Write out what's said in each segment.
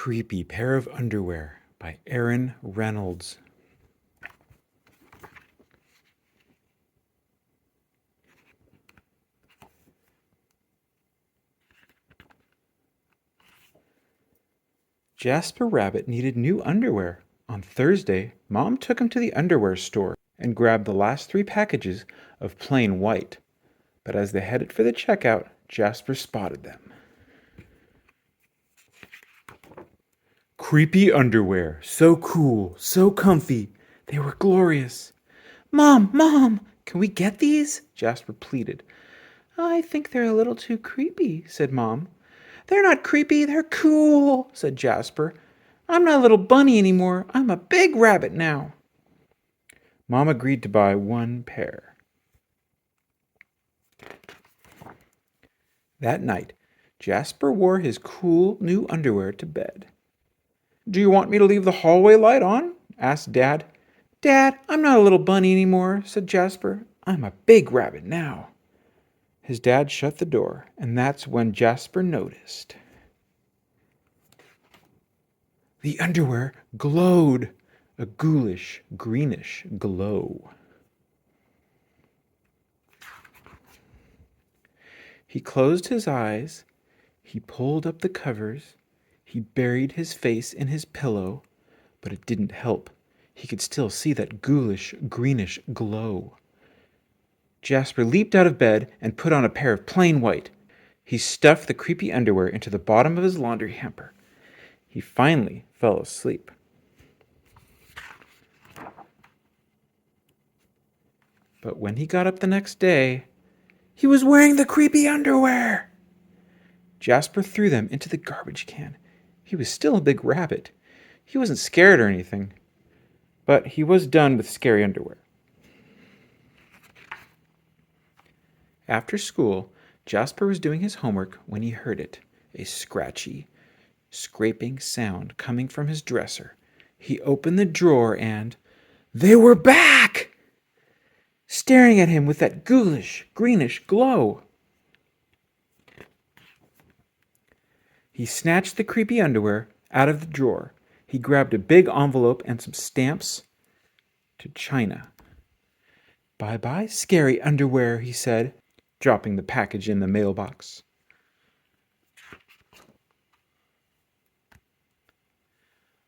Creepy Pair of Underwear by Aaron Reynolds. Jasper Rabbit needed new underwear. On Thursday, Mom took him to the underwear store and grabbed the last 3 packages of plain white. But as they headed for the checkout, Jasper spotted them. Creepy underwear, so cool, so comfy. They were glorious. Mom, can we get these? Jasper pleaded. I think they're a little too creepy, said Mom. They're not creepy, they're cool, said Jasper. I'm not a little bunny anymore. I'm a big rabbit now. Mom agreed to buy 1 pair. That night, Jasper wore his cool new underwear to bed. Do you want me to leave the hallway light on? Asked Dad. Dad, I'm not a little bunny anymore, said Jasper. I'm a big rabbit now. His dad shut the door, and that's when Jasper noticed. The underwear glowed, a ghoulish, greenish glow. He closed his eyes, he pulled up the covers, he buried his face in his pillow, but it didn't help. He could still see that ghoulish, greenish glow. Jasper leaped out of bed and put on a pair of plain white. He stuffed the creepy underwear into the bottom of his laundry hamper. He finally fell asleep. But when he got up the next day, he was wearing the creepy underwear. Jasper threw them into the garbage can. He was still a big rabbit. He wasn't scared or anything, but he was done with scary underwear. After school, Jasper was doing his homework when he heard it, a scratchy, scraping sound coming from his dresser. He opened the drawer and they were back, staring at him with that ghoulish, greenish glow. He snatched the creepy underwear out of the drawer. He grabbed a big envelope and some stamps to China. Bye-bye, scary underwear, he said, dropping the package in the mailbox.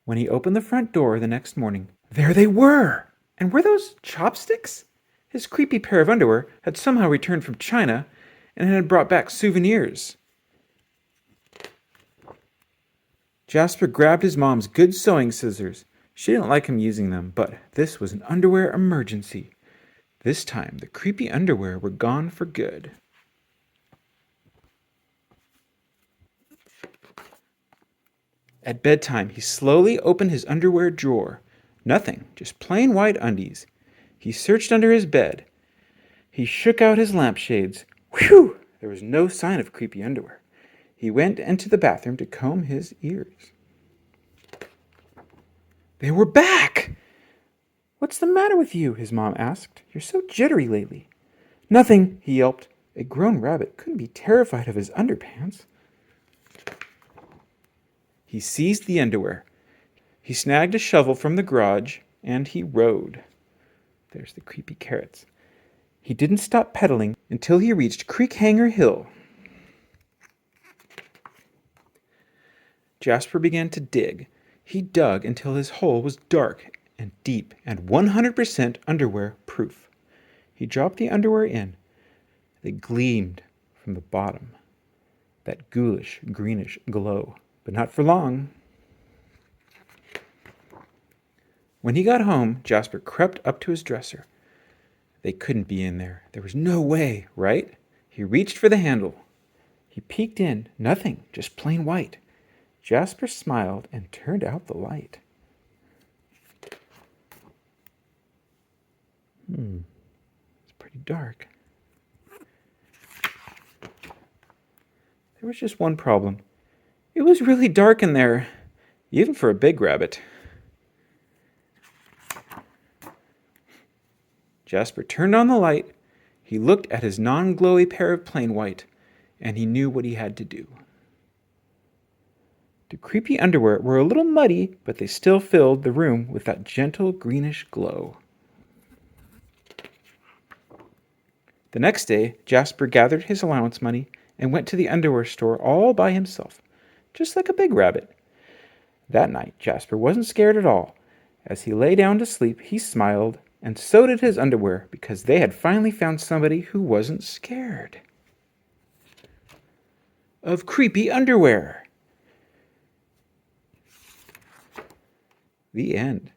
When he opened the front door the next morning, there they were! And were those chopsticks? His creepy pair of underwear had somehow returned from China and had brought back souvenirs. Jasper grabbed his mom's good sewing scissors. She didn't like him using them, but this was an underwear emergency. This time, the creepy underwear were gone for good. At bedtime, he slowly opened his underwear drawer. Nothing, just plain white undies. He searched under his bed. He shook out his lampshades. Whew! There was no sign of creepy underwear. He went into the bathroom to comb his ears. They were back! What's the matter with you? His mom asked. You're so jittery lately. Nothing, he yelped. A grown rabbit couldn't be terrified of his underpants. He seized the underwear. He snagged a shovel from the garage, and he rode. There's the creepy carrots. He didn't stop pedaling until he reached Creek Hanger Hill. Jasper began to dig. He dug until his hole was dark and deep and 100% underwear proof. He dropped the underwear in. They gleamed from the bottom. That ghoulish, greenish glow. But not for long. When he got home, Jasper crept up to his dresser. They couldn't be in there. There was no way, right? He reached for the handle. He peeked in. Nothing, just plain white. Jasper smiled and turned out the light. It's pretty dark. There was just one problem. It was really dark in there, even for a big rabbit. Jasper turned on the light. He looked at his non-glowy pair of plain white, and he knew what he had to do. The creepy underwear were a little muddy, but they still filled the room with that gentle greenish glow. The next day, Jasper gathered his allowance money and went to the underwear store all by himself, just like a big rabbit. That night, Jasper wasn't scared at all. As he lay down to sleep, he smiled, and so did his underwear, because they had finally found somebody who wasn't scared of creepy underwear. The end.